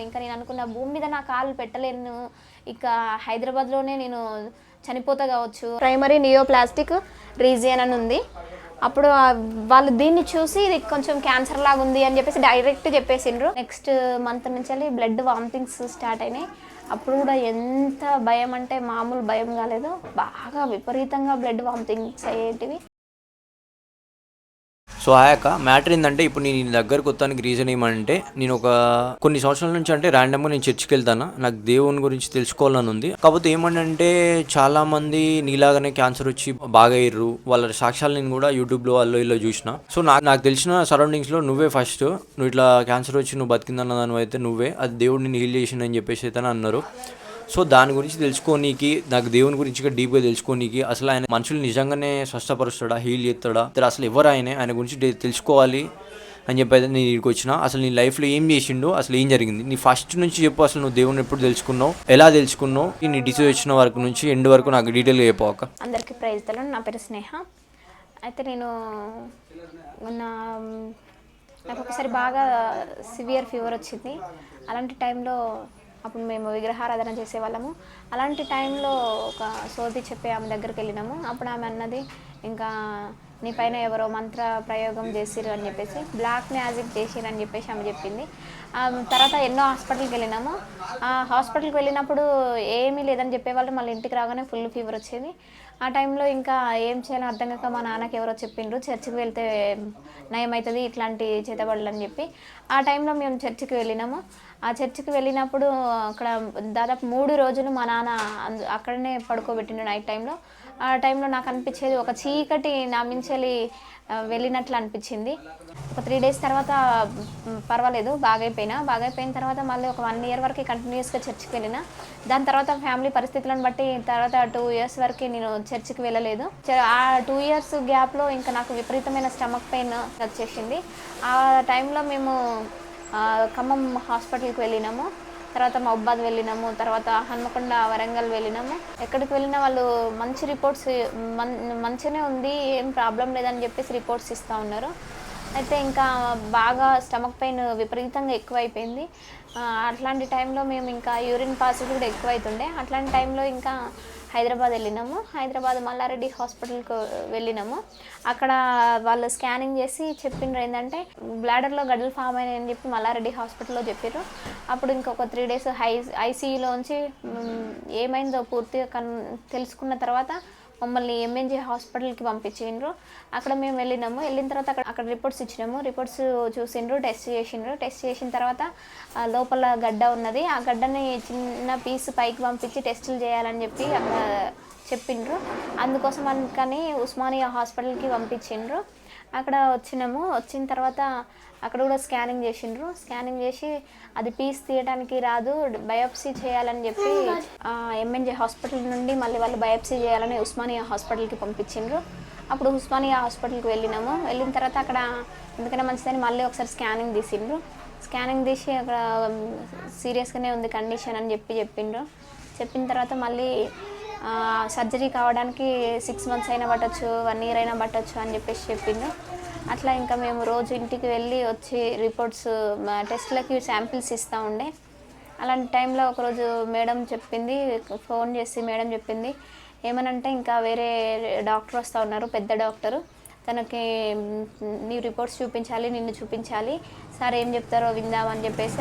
ఇంకా నేను అనుకున్న భూమి మీద నా కాలు పెట్టలేను, ఇక హైదరాబాద్లోనే నేను చనిపోతా కావచ్చు. ప్రైమరీ నియోప్లాస్టిక్ రీజియన్ అని ఉంది. అప్పుడు వాళ్ళు దీన్ని చూసి ఇది కొంచెం క్యాన్సర్ లాగా ఉంది అని చెప్పేసి డైరెక్ట్ చెప్పేసిండ్రు. నెక్స్ట్ మంత్ నుంచి వెళ్ళి బ్లడ్ వామిటింగ్స్ స్టార్ట్ అయినాయి. అప్పుడు కూడా ఎంత భయం అంటే మామూలు భయం కాలేదు, బాగా విపరీతంగా బ్లడ్ వామిటింగ్స్ అయ్యేటివి. సో ఆ యొక్క మ్యాటర్ ఏంటంటే, ఇప్పుడు నేను నీ దగ్గరకు వస్తానికి రీజన్ ఏమంటే, నేను ఒక కొన్ని సంవత్సరాల నుంచి అంటే ర్యాండమ్గా నేను చర్చికి వెళ్తాను. నాకు దేవుని గురించి తెలుసుకోవాలని ఉంది. కాకపోతే ఏమంటే చాలా మంది నీలాగానే క్యాన్సర్ వచ్చి బాగా అయ్యారు. వాళ్ళ సాక్ష్యాలు నేను కూడా యూట్యూబ్లో వాళ్ళు ఇలా చూసిన. సో నాకు తెలిసిన సరౌండింగ్స్లో నువ్వే ఫస్ట్, నువ్వు ఇట్లా క్యాన్సర్ వచ్చి నువ్వు బతికిందన్న దాని అయితే నువ్వే, అది దేవుడిని హీల్ చేసిందని చెప్పేసి అయితే అన్నారు. సో దాని గురించి తెలుసుకోనీకి, నాకు దేవుని గురించి డీప్గా తెలుసుకోనీకి, అసలు ఆయన మనుషులు నిజంగానే స్వస్థపరుస్తాడా, హీల్ చేస్తాడా, అసలు ఎవరు ఆయన గురించి తెలుసుకోవాలి అని చెప్పి అయితే నేను ఇక్కడికి వచ్చిన. అసలు నీ లైఫ్లో ఏం చేసిండో, అసలు ఏం జరిగింది, నీ ఫస్ట్ నుంచి చెప్పు. అసలు నువ్వు దేవుని ఎప్పుడు తెలుసుకున్నావు, ఎలా తెలుసుకున్నావు, నీ డిసీజ్ వచ్చిన వరకు నుంచి ఎండ్ వరకు నాకు డీటెయిల్గా చెప్పాక. అందరికీ ప్రైజ్ ది లార్డ్. నా పేరు స్నేహ. అయితే నేను నాకు ఒకసారి బాగా సివియర్ ఫీవర్ వచ్చింది. అలాంటి టైంలో అప్పుడు మేము విగ్రహారాధన చేసేవాళ్ళము. అలాంటి టైంలో ఒక సోది చెప్పే ఆమె దగ్గరికి వెళ్ళినాము. అప్పుడు ఆమె అన్నది, ఇంకా నీ పైన ఎవరో మంత్ర ప్రయోగం చేసిరు అని చెప్పేసి, బ్లాక్ మ్యాజిక్ చేసిరు అని చెప్పేసి ఆమె చెప్పింది. తర్వాత ఎన్నో హాస్పిటల్కి వెళ్ళినాము. ఆ హాస్పిటల్కి వెళ్ళినప్పుడు ఏమీ లేదని చెప్పేవాళ్ళు. మళ్ళీ ఇంటికి రాగానే ఫుల్ ఫీవర్ వచ్చేది. ఆ టైంలో ఇంకా ఏం చేయాలో అర్థం కాక మా నాన్నకి ఎవరో చెప్పిండ్రు, చర్చికి వెళ్తే నయమవుతుంది ఇట్లాంటి చేతబడులు అని చెప్పి. ఆ టైంలో మేము చర్చికి వెళ్ళినాము. ఆ చర్చికి వెళ్ళినప్పుడు అక్కడ దాదాపు 3 రోజులు మా నాన్న అక్కడనే పడుకోబెట్టిండు నైట్ టైంలో. ఆ టైంలో నాకు అనిపించేది ఒక చీకటి నా మించెలి వెళ్ళినట్లు అనిపించింది. ఒక 3 డేస్ తర్వాత పర్వాలేదు, బాగైపోయిన తర్వాత మళ్ళీ ఒక 1 ఇయర్ వరకు కంటిన్యూస్గా చర్చికి వెళ్ళిన. దాని తర్వాత ఫ్యామిలీ పరిస్థితులను బట్టి తర్వాత 2 ఇయర్స్ వరకు నేను చర్చికి వెళ్ళలేదు. ఆ 2 ఇయర్స్ గ్యాప్లో ఇంకా నాకు విపరీతమైన స్టమక్ పెయిన్ వచ్చేసింది. ఆ టైంలో మేము ఖమ్మం హాస్పిటల్కి వెళ్ళినాము, తర్వాత మహబాద్ వెళ్ళినాము, తర్వాత హన్మకొండ, వరంగల్ వెళ్ళినాము. ఎక్కడికి వెళ్ళినా వాళ్ళు మంచి రిపోర్ట్స్, మంచిగానే ఉంది, ఏం ప్రాబ్లం లేదని చెప్పేసి రిపోర్ట్స్ ఇస్తూ ఉన్నారు. అయితే ఇంకా బాగా స్టమక్ పెయిన్ విపరీతంగా ఎక్కువైపోయింది. అట్లాంటి టైంలో మేము ఇంకా యూరిన్ పాస్ కూడా ఎక్కువైతుండే. అట్లాంటి టైంలో ఇంకా హైదరాబాద్ వెళ్ళినాము. హైదరాబాద్ మల్లారెడ్డి హాస్పిటల్కి వెళ్ళినాము. అక్కడ వాళ్ళు స్కానింగ్ చేసి చెప్పిండ్రు ఏంటంటే బ్లాడర్లో గడ్డలు ఫామ్ అయినాయని చెప్పి మల్లారెడ్డి హాస్పిటల్లో చెప్పారు. అప్పుడు ఇంకొక 3 డేస్ ఐసీయూలోంచి ఏమైందో పూర్తిగా తెలుసుకున్న తర్వాత మమ్మల్ని ఎంఎన్జే హాస్పిటల్కి పంపించిండ్రు. అక్కడ మేము వెళ్ళిన తర్వాత అక్కడ రిపోర్ట్స్ ఇచ్చినాము. రిపోర్ట్స్ చూసిండ్రు, టెస్ట్ చేసిన తర్వాత లోపల గడ్డ ఉన్నది. ఆ గడ్డని చిన్న పీస్ పైకి పంపించి టెస్టులు చేయాలని చెప్పి అక్కడ చెప్పిండ్రు. అందుకోసం అందుకని ఉస్మానియా హాస్పిటల్కి పంపించిండ్రు. అక్కడ వచ్చిన తర్వాత అక్కడ కూడా స్కానింగ్ చేసి అది పీస్ తీయడానికి రాదు, బయాప్సీ చేయాలని చెప్పి ఎంఎన్జే హాస్పిటల్ నుండి మళ్ళీ వాళ్ళు బయాప్సీ చేయాలని ఉస్మానియా హాస్పిటల్కి పంపించిండ్రు. అప్పుడు ఉస్మానియా హాస్పిటల్కి వెళ్ళిన తర్వాత అక్కడ ఎందుకైనా మంచిదని మళ్ళీ ఒకసారి స్కానింగ్ తీసి అక్కడ సీరియస్గానే ఉంది కండిషన్ అని చెప్పిన తర్వాత మళ్ళీ సర్జరీ కావడానికి 6 months అయినా పట్టచ్చు, 1 year అయినా పట్టచ్చు అని చెప్పేసి చెప్పిండ్రు. అట్లా ఇంకా మేము రోజు ఇంటికి వెళ్ళి వచ్చి రిపోర్ట్స్, టెస్ట్లకి శాంపిల్స్ ఇస్తూ ఉండే. అలాంటి టైంలో ఒకరోజు ఫోన్ చేసి మేడం చెప్పింది ఏమనంటే, ఇంకా వేరే డాక్టర్ వస్తూ ఉన్నారు, పెద్ద డాక్టరు, తనకి నీ రిపోర్ట్స్ చూపించాలి, నిన్ను చూపించాలి, సార్ ఏం చెప్తారో విందామని చెప్పేసి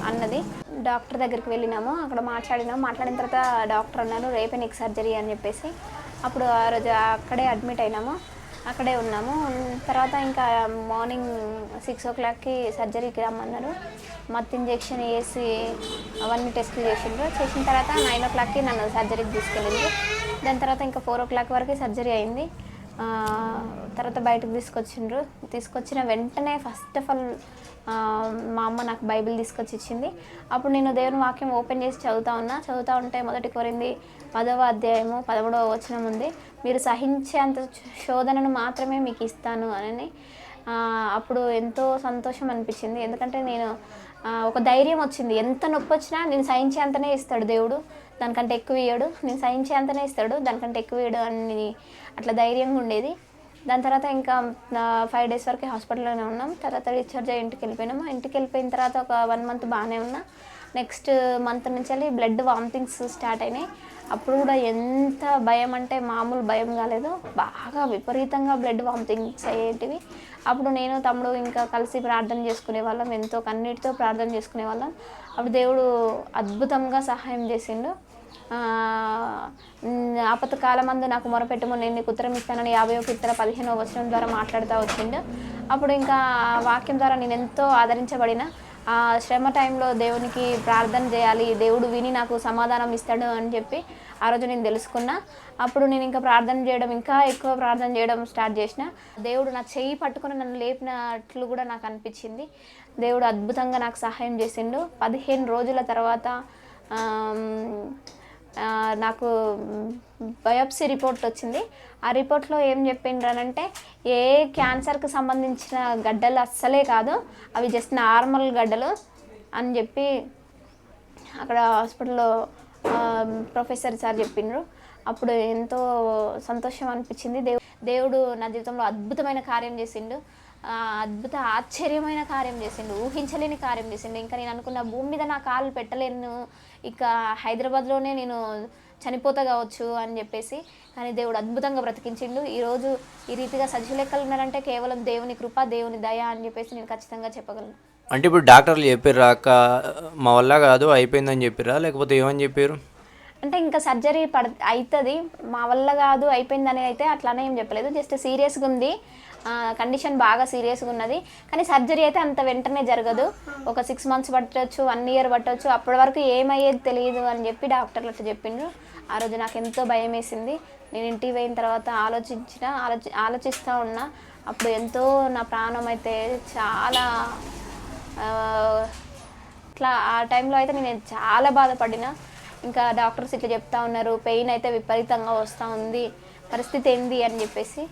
అన్నది. డాక్టర్ దగ్గరికి వెళ్ళినాము. అక్కడ మాట్లాడిన తర్వాత డాక్టర్ అన్నారు రేపే నీకు సర్జరీ అని చెప్పేసి. అప్పుడు ఆ రోజు అక్కడే అడ్మిట్ అయినాము, అక్కడే ఉన్నాము. తర్వాత ఇంకా మార్నింగ్ 6 o'clockకి సర్జరీకి రమ్మన్నారు. మత్తు ఇంజెక్షన్ వేసి అవన్నీ టెస్టులు చేసిన తర్వాత 9 o'clockకి నన్ను సర్జరీకి తీసుకెళ్ళింది. దాని తర్వాత ఇంకా 4 o'clock వరకు సర్జరీ అయింది. తర్వాత బయటకు తీసుకొచ్చిన వెంటనే ఫస్ట్ ఆఫ్ ఆల్ మా అమ్మ నాకు బైబిల్ తీసుకొచ్చి ఇచ్చింది. అప్పుడు నేను దేవుని వాక్యం ఓపెన్ చేసి చదువుతూ ఉంటే మొదటి కొరింథీ 10వ అధ్యాయము 13వ వచనం ఉంది, మీరు సహించేంత శోధనను మాత్రమే మీకు ఇస్తాను అని. అప్పుడు ఎంతో సంతోషం అనిపించింది. ఎందుకంటే నేను ఒక ధైర్యం వచ్చింది, ఎంత నొప్పి వచ్చినా నేను సహించేంతనే ఇస్తాడు దేవుడు, దానికంటే ఎక్కువ ఇయ్యడు, నేను సహించేంతనే ఇస్తాడు, దానికంటే ఎక్కువ ఇయ్యడు అని అట్లా ధైర్యంగా ఉండేది. దాని తర్వాత ఇంకా 5 డేస్ వరకు హాస్పిటల్లోనే ఉన్నాం. తర్వాత డిశ్చార్జ్ అయ్యి ఇంటికి వెళ్ళిపోయినాము. ఇంటికి వెళ్ళిపోయిన తర్వాత ఒక 1 మంత్ బాగానే ఉన్నా. నెక్స్ట్ మంత్ నుంచి బ్లడ్ వామిటింగ్స్ స్టార్ట్ అయినాయి. అప్పుడు కూడా ఎంత భయం అంటే మామూలు భయం కాలేదు, బాగా విపరీతంగా బ్లడ్ వామిటింగ్స్ అయ్యేటివి. అప్పుడు నేను తమ్ముడు ఇంకా కలిసి ప్రార్థన చేసుకునే వాళ్ళం, ఎంతో కన్నీటితో ప్రార్థన చేసుకునే వాళ్ళం. అప్పుడు దేవుడు అద్భుతంగా సహాయం చేసిండు. ఆపత్కాలమందు నాకు మొరపెట్టుము నేను నీకు ఉత్తరం ఇస్తానని 50వ కీర్తన 15వ వచనం ద్వారా మాట్లాడుతూ వచ్చిండు. అప్పుడు ఇంకా ఆ వాక్యం ద్వారా నేను ఎంతో ఆదరించబడిన. ఆ శ్రమ టైంలో దేవునికి ప్రార్థన చేయాలి, దేవుడు విని నాకు సమాధానం ఇస్తాడు అని చెప్పి ఆ రోజు నేను తెలుసుకున్నా. అప్పుడు నేను ఇంకా ప్రార్థన చేయడం, ఇంకా ఎక్కువ ప్రార్థన చేయడం స్టార్ట్ చేసిన. దేవుడు నా చెయ్యి పట్టుకుని నన్ను లేపినట్లు కూడా నాకు అనిపించింది. దేవుడు అద్భుతంగా నాకు సహాయం చేసిండు. 15 రోజుల తర్వాత నాకు బయాప్సీ రిపోర్ట్ వచ్చింది. ఆ రిపోర్ట్లో ఏం చెప్పిండ్రనంటే ఏ క్యాన్సర్కి సంబంధించిన గడ్డలు అస్సలే కాదు, అవి జస్ట్ నార్మల్ గడ్డలు అని చెప్పి అక్కడ హాస్పిటల్లో ప్రొఫెసర్ సార్ చెప్పిండ్రు. అప్పుడు ఎంతో సంతోషం అనిపించింది. దేవుడు నా జీవితంలో అద్భుతమైన కార్యం చేసిండు, ఆశ్చర్యమైన కార్యం చేసిండు, ఊహించలేని కార్యం చేసిండు. ఇంకా నేను అనుకున్న భూమి మీద నా కాలు పెట్టలేను, ఇక హైదరాబాద్లోనే నేను చనిపోతా కావచ్చు అని చెప్పేసి, కానీ దేవుడు అద్భుతంగా బ్రతికించిండు. ఈరోజు ఈ రీతిగా సజీవ లెక్కలు ఉన్నారంటే కేవలం దేవుని కృప, దేవుని దయ అని చెప్పేసి నేను ఖచ్చితంగా చెప్పగలను. అంటే ఇప్పుడు డాక్టర్లు చెప్పారు అక్క మా వల్ల కాదు అయిపోయిందని చెప్పారా, లేకపోతే ఏమని చెప్పారు? అంటే ఇంకా సర్జరీ అవుతుంది, మా వల్ల కాదు అయిపోయిందని అయితే అట్లానే ఏం చెప్పలేదు. జస్ట్ సీరియస్గా ఉంది, కండిషన్ బాగా సీరియస్గా ఉన్నది. కానీ సర్జరీ అయితే అంత వెంటనే జరగదు, ఒక 6 months పట్టవచ్చు, 1 year పట్టవచ్చు, అప్పటి వరకు ఏమయ్యేది తెలియదు అని చెప్పి డాక్టర్లు అట్లా చెప్పిండ్రు. ఆ రోజు నాకు ఎంతో భయం వేసింది. నేను ఇంటికి పోయిన తర్వాత ఆలోచిస్తూ ఉన్నా. అప్పుడు ఎంతో నా ప్రాణం అయితే చాలా ఇట్లా ఆ టైంలో అయితే నేను చాలా బాధపడినా. ఇంకా డాక్టర్స్ ఇట్లా చెప్తా ఉన్నారు, పెయిన్ అయితే విపరీతంగా వస్తూ ఉంది, పరిస్థితి ఏంది అని చెప్పేసి.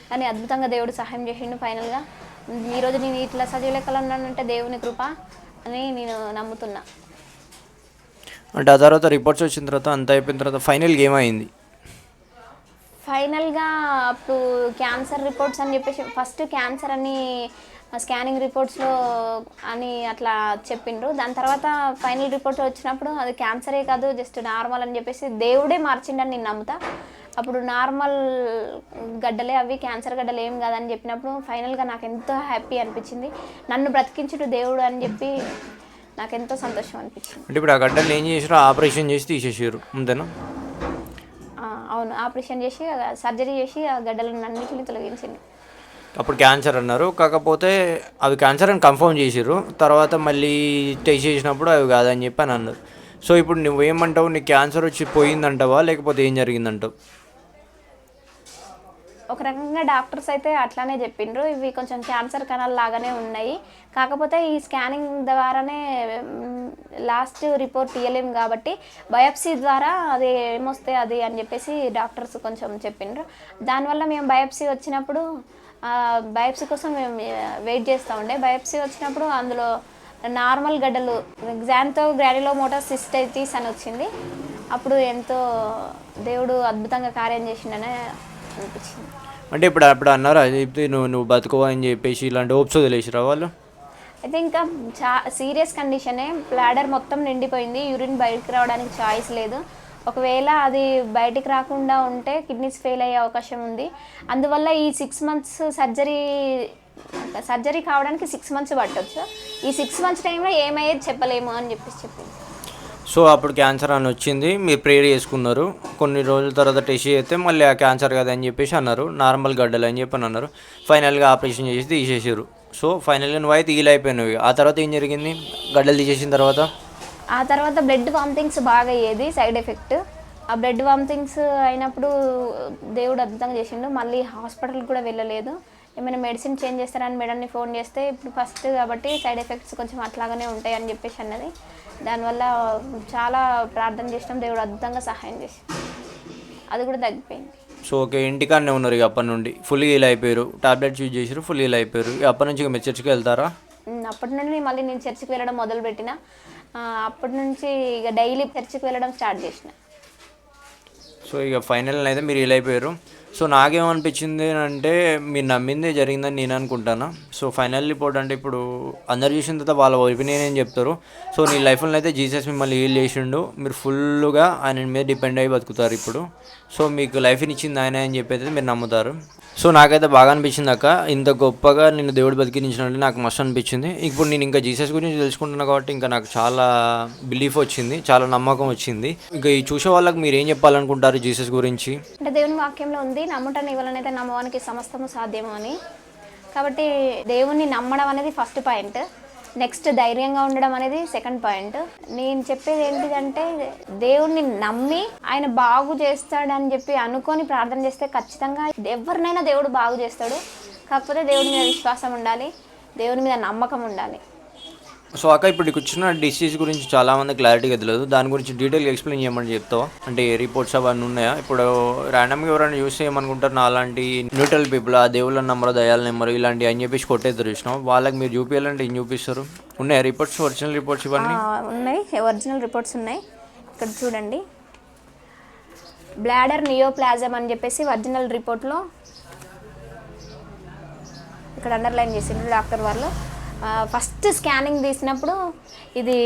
కానీ అద్భుతంగా దేవుడు సహాయం చేసిండు. ఫైనల్గా ఈరోజు నేను ఇట్లా సజీవ లెక్కలు ఉన్నానంటే దేవుని కృప అని నేను నమ్ముతున్నా. అంటే ఆ తర్వాత రిపోర్ట్స్ వచ్చిన తర్వాత అంత అయిపోయిన తర్వాత ఫైనల్గా ఏమైంది? ఫైనల్గా అప్పుడు క్యాన్సర్ రిపోర్ట్స్ అని చెప్పేసి ఫస్ట్ క్యాన్సర్ అని స్కానింగ్ రిపోర్ట్స్లో అని అట్లా చెప్పిండ్రు. దాని తర్వాత ఫైనల్ రిపోర్ట్ వచ్చినప్పుడు అది క్యాన్సరే కాదు, జస్ట్ నార్మల్ అని చెప్పేసి దేవుడే మార్చిండని నేను నమ్ముతా. అప్పుడు నార్మల్ గడ్డలే అవి, క్యాన్సర్ గడ్డలు ఏం కాదని చెప్పినప్పుడు ఫైనల్గా నాకు ఎంతో హ్యాపీ అనిపించింది. నన్ను బ్రతికించుడు దేవుడు అని చెప్పి నాకు ఎంతో సంతోషం అనిపించింది. అంటే ఇప్పుడు ఆ గడ్డలు ఏం చేసారు? ఆపరేషన్ చేసి తీసేసారు అంతేనా? అవును, ఆపరేషన్ చేసి సర్జరీ చేసి ఆ గడ్డలను అన్నింటినీ తొలగించింది. అప్పుడు క్యాన్సర్ అన్నారు, కాకపోతే అవి క్యాన్సర్ అని కన్ఫర్మ్ చేసారు. తర్వాత మళ్ళీ టెస్ట్ చేసినప్పుడు అవి కాదని చెప్పి అని అన్నారు. సో ఇప్పుడు నువ్వేమంటావు, నీకు క్యాన్సర్ వచ్చి పోయిందంటావా లేకపోతే ఏం జరిగిందంటావు? ఒక రకంగా డాక్టర్స్ అయితే అట్లానే చెప్పిండ్రు, ఇవి కొంచెం క్యాన్సర్ కణాలు లాగానే ఉన్నాయి, కాకపోతే ఈ స్కానింగ్ ద్వారానే లాస్ట్ రిపోర్ట్ ఇవ్వలేము కాబట్టి బయాప్సీ ద్వారా అది ఏమొస్తే అది అని చెప్పేసి డాక్టర్స్ కొంచెం చెప్పిండ్రు. దానివల్ల మేము బయాప్సీ వచ్చినప్పుడు బయాప్సీ కోసం మేము వెయిట్ చేస్తూ ఉండే. బయాప్సీ వచ్చినప్పుడు అందులో నార్మల్ గడ్డలు గ్జాంతో గ్రాన్యులోమోటస్ సిస్టైటిస్ అని వచ్చింది. అప్పుడు ఎంతో దేవుడు అద్భుతంగా కార్యం చేసిండనే అనిపించింది. అంటే ఇప్పుడు అన్నారా చెప్తే నువ్వు బతుకోవా అని చెప్పేసి ఇలాంటి హోప్స్ వదిలేసిరా వాళ్ళు? అయితే ఇంకా సీరియస్ కండిషనే, బ్లాడర్ మొత్తం నిండిపోయింది, యూరిన్ బయటకు రావడానికి ఛాయిస్ లేదు. ఒకవేళ అది బయటికి రాకుండా ఉంటే కిడ్నీస్ ఫెయిల్ అయ్యే అవకాశం ఉంది. అందువల్ల ఈ 6 months సర్జరీ కావడానికి 6 months పట్టవచ్చు. ఈ 6 months టైంలో ఏమయ్యేది చెప్పలేము అని చెప్పేసి చెప్పింది. సో అప్పుడు క్యాన్సర్ అని వచ్చింది, మీరు ప్రేయర్ చేసుకున్నారు, కొన్ని రోజుల తర్వాత టెస్ట్ చేస్తే మళ్ళీ ఆ క్యాన్సర్ కదా అని చెప్పేసి అన్నారు, నార్మల్ గడ్డలు అని చెప్పి అన్నారు. ఫైనల్గా ఆపరేషన్ చేసి తీసేసారు. సో ఫైనల్గా నువ్వు అయితే హీల్ అయిపోయినావు. ఆ తర్వాత ఏం జరిగింది గడ్డలు తీసేసిన తర్వాత? ఆ తర్వాత బ్లడ్ వామిటింగ్స్ బాగా అయ్యేది, సైడ్ ఎఫెక్ట్. ఆ బ్లడ్ వామిటింగ్స్ అయినప్పుడు దేవుడు అద్భుతంగా చేసిండు. మళ్ళీ హాస్పిటల్కి కూడా వెళ్ళలేదు. ఏమైనా మెడిసిన్ చేంజ్ చేస్తారని మేడంని ఫోన్ చేస్తే ఇప్పుడు ఫస్ట్ కాబట్టి సైడ్ ఎఫెక్ట్స్ కొంచెం అట్లాగానే ఉంటాయి అని చెప్పేసి అన్నది. దానివల్ల చాలా ప్రార్థన చేసినాం, దేవుడు అద్భుతంగా సహాయం చేసి అది కూడా తగ్గిపోయింది. సో ఓకే, ఇంటికాడనే ఉన్నారు ఇక అప్పటి నుండి ఫుల్ హీల్ అయిపోయారు, టాబ్లెట్స్ యూజ్ చేసారు, ఫుల్ హీల్ అయిపోయారు. అప్పటి నుంచి ఇక మీరు చర్చికి వెళ్తారా? అప్పటి నుండి మళ్ళీ నేను చర్చికి వెళ్ళడం మొదలుపెట్టిన. అప్పటి నుంచి ఇక డైలీ చర్చికి వెళ్ళడం స్టార్ట్ చేసిన. సో ఇక ఫైనల్ అయితే మీరు హీల్ అయిపోయారు. సో నాకేమనిపించింది అంటే మీరు నమ్మిందే జరిగిందని నేను అనుకుంటాను. సో ఫైనల్ రిపోర్ట్ అంటే ఇప్పుడు అందరు చూసిన తర్వాత వాళ్ళ ఒపీనియన్ ఏం చెప్తారు. సో నీ లైఫ్లో అయితే జీసస్ మిమ్మల్ని హీల్ చేసిండు, మీరు ఫుల్గా ఆయన మీద డిపెండ్ అయ్యి బతుకుతారు ఇప్పుడు. సో మీకు లైఫ్ని ఇచ్చింది ఆయన అని చెప్పి మీరు నమ్ముతారు. సో నాకైతే బాగా అనిపించింది అక్క, ఇంత గొప్పగా నిన్ను దేవుడు బతికించినట్టు నాకు మస్తు అనిపించింది. ఇప్పుడు నేను ఇంకా జీసస్ గురించి తెలుసుకుంటున్నా కాబట్టి ఇంకా నాకు చాలా బిలీఫ్ వచ్చింది, చాలా నమ్మకం వచ్చింది. ఇంకా ఈ చూసే వాళ్ళకి మీరు ఏం చెప్పాలనుకుంటారు జీసస్ గురించి? అంటే దేవుని వాక్యంలో ఉంది, నమ్ముటని ఇవ్వాలనైతే నమ్మవానికి సమస్తము సాధ్యము అని. కాబట్టి దేవుణ్ణి నమ్మడం అనేది ఫస్ట్ పాయింట్, నెక్స్ట్ ధైర్యంగా ఉండడం అనేది సెకండ్ పాయింట్. నేను చెప్పేది ఏంటిదంటే దేవుణ్ణి నమ్మి ఆయన బాగు చేస్తాడని చెప్పి అనుకొని ప్రార్థన చేస్తే ఖచ్చితంగా ఎవరినైనా దేవుడు బాగు చేస్తాడు. కాకపోతే దేవుడి మీద విశ్వాసం ఉండాలి, దేవుని మీద నమ్మకం ఉండాలి. సో అక్క, ఇప్పుడు నీకు వచ్చిన డిసీజ్ గురించి చాలామంది క్లారిటీగా తెలియదు, దాని గురించి డీటెయిల్గా ఎక్స్ప్లెయిన్ చేయమని చెప్తావా? అంటే రిపోర్ట్స్ అవన్నీ ఉన్నాయా? ఇప్పుడు ర్యాండమ్గా ఎవరైనా యూస్ చేయమనుకుంటారు, నా అలాంటి న్యూట్రల్ పీపుల్ ఆ దేవుళ్ళ నెంబరు దయాల నెంబరు ఇలాంటివి అని చెప్పేసి కొట్టేద్దరు చూసినాం, వాళ్ళకి మీరు చూపించాలంటే ఏం చూపిస్తారు? ఉన్నాయా రిపోర్ట్స్, ఒరిజినల్ రిపోర్ట్స్ ఇవన్నీ? ఉన్నాయి, ఒరిజినల్ రిపోర్ట్స్ ఉన్నాయి. ఇక్కడ చూడండి, బ్లాడర్ నియోప్లాజం అని చెప్పేసి ఒరిజినల్ రిపోర్ట్లో ఇక్కడ అండర్లైన్ చేసిండ్రు డాక్టర్ వాళ్ళు. ఫస్ట్ స్కానింగ్ తీసినప్పుడు ఇది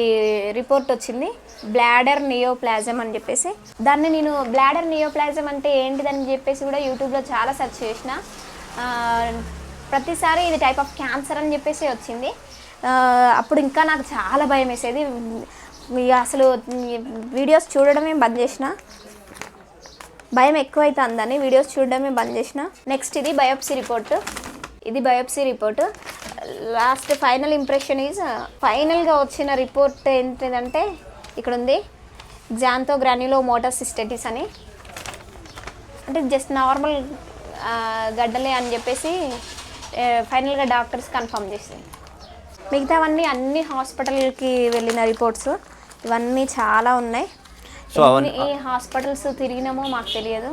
రిపోర్ట్ వచ్చింది, బ్లాడర్ నియోప్లాజం అని చెప్పేసి. దాన్ని నేను బ్లాడర్ నియోప్లాజం అంటే ఏంటిదని చెప్పేసి కూడా యూట్యూబ్లో చాలా సెర్చ్ చేసిన. ప్రతిసారి ఇది టైప్ ఆఫ్ క్యాన్సర్ అని చెప్పేసి వచ్చింది. అప్పుడు ఇంకా నాకు చాలా భయం వేసేది, అసలు వీడియోస్ చూడడమే బంద్ చేసిన, భయం ఎక్కువైతుందని వీడియోస్ చూడడమే బంద్ చేసిన. నెక్స్ట్ ఇది బయోప్సీ రిపోర్ట్, ఇది biopsy report. Last final impression is, ఫైనల్గా వచ్చిన రిపోర్ట్ ఏంటిదంటే ఇక్కడ ఉంది, గ్జాంతో గ్రాన్యులోమోటస్ సిస్టైటిస్ అని. అంటే జస్ట్ నార్మల్ గడ్డలే అని చెప్పేసి ఫైనల్గా డాక్టర్స్ కన్ఫర్మ్ చేసింది. మిగతావన్నీ అన్ని హాస్పిటల్కి వెళ్ళిన రిపోర్ట్స్, ఇవన్నీ చాలా ఉన్నాయి. ఏ హాస్పిటల్స్ తిరిగినామో మాకు తెలియదు,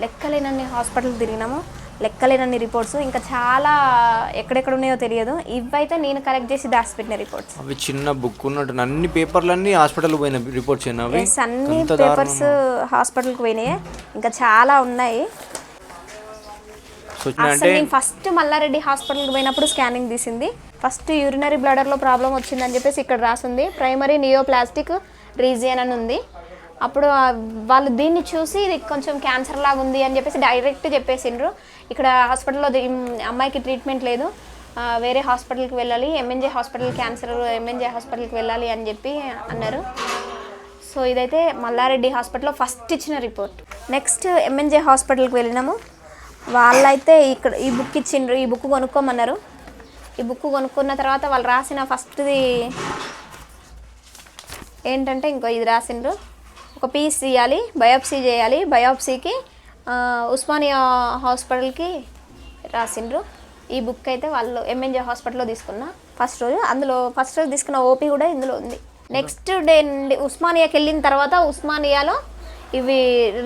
లెక్కలేనన్ని హాస్పిటల్ తిరిగినాము, లెక్కలేనన్ని రిపోర్ట్స్, ఇంకా చాలా ఎక్కడెక్కడ ఉన్నాయో తెలియదు. ఇవైతే నేను కలెక్ట్ చేసి దాచిపెట్టిన రిపోర్ట్స్. అవి చిన్న బుక్ ఉన్నట్టు అన్ని పేపర్లన్నీ హాస్పిటల్కి పోయిన రిపోర్ట్స్, అన్ని పేపర్స్ హాస్పిటల్కి పోయినాయి, ఇంకా చాలా ఉన్నాయి. అసలు నేను ఫస్ట్ మల్లారెడ్డి హాస్పిటల్కి పోయినప్పుడు స్కానింగ్ తీసింది, ఫస్ట్ యూరినరీ బ్లడర్లో ప్రాబ్లం వచ్చిందని చెప్పేసి ఇక్కడ రాసింది, ప్రైమరీ నియోప్లాస్టిక్ రీజియన్ అని ఉంది. అప్పుడు వాళ్ళు దీన్ని చూసి ఇది కొంచెం క్యాన్సర్ లాగా ఉంది అని చెప్పేసి డైరెక్ట్ చెప్పేసిండ్రు, ఇక్కడ హాస్పిటల్లో అమ్మాయికి ట్రీట్మెంట్ లేదు, వేరే హాస్పిటల్కి వెళ్ళాలి, ఎంఎన్జే హాస్పిటల్, క్యాన్సర్ ఎంఎన్జే హాస్పిటల్కి వెళ్ళాలి అని చెప్పి అన్నారు. సో ఇదైతే మల్లారెడ్డి హాస్పిటల్లో ఫస్ట్ ఇచ్చిన రిపోర్ట్. నెక్స్ట్ ఎంఎన్జే హాస్పిటల్కి వెళ్ళినాము, వాళ్ళైతే ఇక్కడ ఈ బుక్ ఇచ్చిండ్రు, ఈ బుక్ కొనుక్కోమన్నారు. ఈ బుక్ కొనుక్కున్న తర్వాత వాళ్ళు రాసిన ఫస్ట్ది ఏంటంటే ఇంకో ఇది రాసిండ్రు, ఒక పీస్ తీయాలి, బయోప్సీ చేయాలి, బయోప్సీకి ఉస్మానియా హాస్పిటల్కి రాసిండ్రు. ఈ బుక్ అయితే వాళ్ళు ఎంఎన్జే హాస్పిటల్లో తీసుకున్న ఫస్ట్ రోజు, అందులో ఫస్ట్ రోజు తీసుకున్న ఓపీ కూడా ఇందులో ఉంది. నెక్స్ట్ డే నుండి ఉస్మానియాకి వెళ్ళిన తర్వాత ఉస్మానియాలో ఇవి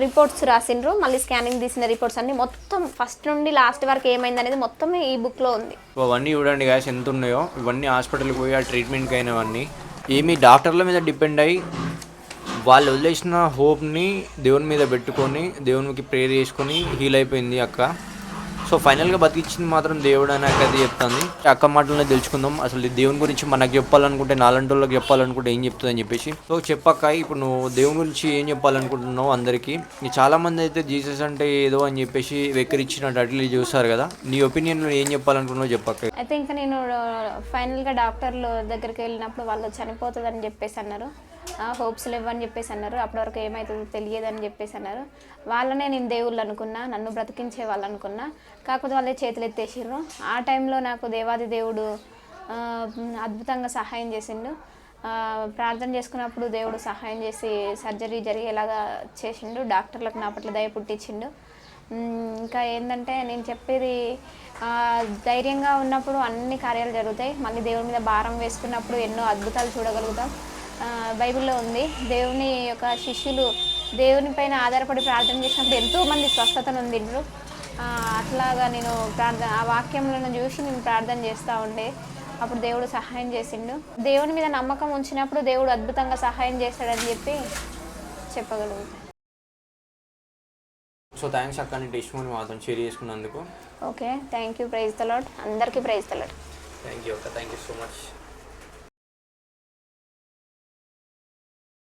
రిపోర్ట్స్ రాసిండ్రు, మళ్ళీ స్కానింగ్ తీసిన రిపోర్ట్స్ అన్ని మొత్తం ఫస్ట్ నుండి లాస్ట్ వరకు ఏమైంది అనేది మొత్తం ఈ బుక్లో ఉంది. అవన్నీ చూడండి గాయస్ ఎంత ఉన్నాయో, ఇవన్నీ హాస్పిటల్కి పోయి ఆ ట్రీట్మెంట్కి అయినవన్నీ ఏమీ డాక్టర్ల మీద డిపెండ్ అయ్యి వాళ్ళు వదిలేసిన హోప్ని దేవుని మీద పెట్టుకొని దేవునికి ప్రేయర్ చేసుకొని హీల్ అయిపోయింది అక్క. సో ఫైనల్గా బతికించింది మాత్రం దేవుడు అని అక్క అది చెప్తుంది. అక్క మాటలనే తెలుసుకుందాం, అసలు దేవుని గురించి మనకు చెప్పాలనుకుంటే నాలంటి వాళ్ళకి చెప్పాలనుకుంటే ఏం చెప్తుంది అని చెప్పేసి. సో చెప్పక్క, ఇప్పుడు నువ్వు దేవుని గురించి ఏం చెప్పాలనుకుంటున్నావు అందరికీ? చాలామంది అయితే జీసస్ అంటే ఏదో అని చెప్పేసి వెక్కిరిచ్చినట్టు అట్లా చూస్తారు కదా, నీ ఒపీనియన్ ఏం చెప్పాలనుకుంటున్నావు చెప్పక్క. అయితే ఇంకా నేను ఫైనల్గా డాక్టర్లు దగ్గరికి వెళ్ళినప్పుడు వాళ్ళు చనిపోతుందని చెప్పేసి అన్నారు, హోప్స్ లేవని చెప్పేసి అన్నారు, అప్పటి వరకు ఏమవుతుందో తెలియదని చెప్పేసి అన్నారు. వాళ్ళనే నేను దేవుళ్ళు అనుకున్నా, నన్ను బ్రతికించే వాళ్ళు అనుకున్నా, కాకపోతే వాళ్ళే చేతులు ఎత్తేసిర్రు. ఆ టైంలో నాకు దేవాది దేవుడు అద్భుతంగా సహాయం చేసిండు. ప్రార్థన చేసుకున్నప్పుడు దేవుడు సహాయం చేసి సర్జరీ జరిగేలాగా చేసిండు, డాక్టర్లకు నా పట్ల దయ పుట్టించిండు. ఇంకా ఏంటంటే నేను చెప్పేది, ధైర్యంగా ఉన్నప్పుడు అన్ని కార్యాలు జరుగుతాయి, మళ్ళీ దేవుని మీద భారం వేసుకున్నప్పుడు ఎన్నో అద్భుతాలు చూడగలుగుతాం. బైబిల్లో ఉంది, దేవుని యొక్క శిష్యులు దేవుని పైన ఆధారపడి ప్రార్థన చేసినప్పుడు ఎంతోమంది స్వస్థతను పొందిండ్రు. అట్లాగా నేను ఆ వాక్యంలో చూసి నేను ప్రార్థన చేస్తూ ఉండే, అప్పుడు దేవుడు సహాయం చేసిండు. దేవుని మీద నమ్మకం ఉంచినప్పుడు దేవుడు అద్భుతంగా సహాయం చేస్తాడని చెప్పి చెప్పగలుగుతాను. సో థ్యాంక్స్ అక్క, నీ టెస్టిమోనీ మాతో షేర్ చేసుకున్నందుకు. Okay, thank you. Praise the Lord. అందరికీ praise the Lord. Thank you అక్క, థ్యాంక్ యూ సో మచ్.